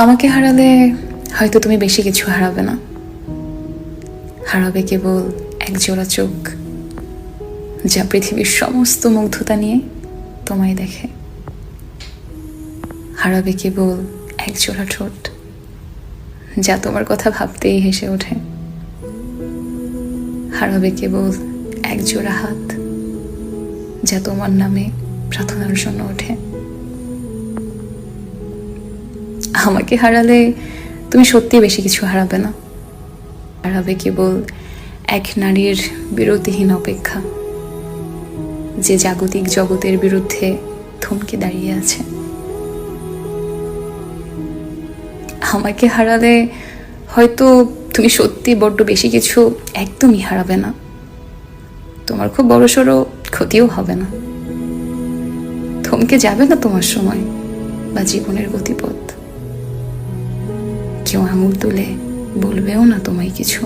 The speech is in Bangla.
আমাকে হারালে হয়তো তুমি বেশি কিছু হারাবে না, হারাবে কেবল এক জোড়া চোখ যা পৃথিবীর সমস্ত মুগ্ধতা নিয়ে তোমায় দেখে। হারাবে কেবল এক জোড়া ঠোঁট যা তোমার কথা ভাবতেই হেসে ওঠে। হারাবে কেবল এক জোড়া হাত যা তোমার নামে প্রার্থনার জন্য ওঠে। আমাকে হারালে তুমি সত্যি বেশি কিছু হারাবে না, হারাবে কেবল এক নারীর বিরতিহীন অপেক্ষা যে জাগতিক জগতের বিরুদ্ধে থমকে দাঁড়িয়ে আছে। আমাকে হারালে হয়তো তুমি সত্যি বড্ড বেশি কিছু একদমই হারাবে না, তোমার খুব বড়সড় ক্ষতিও হবে না, থমকে যাবে না তোমার সময় বা জীবনের গতিপথ, কেউ আঙুল তুলে বলবেও না তোমায় কিছু।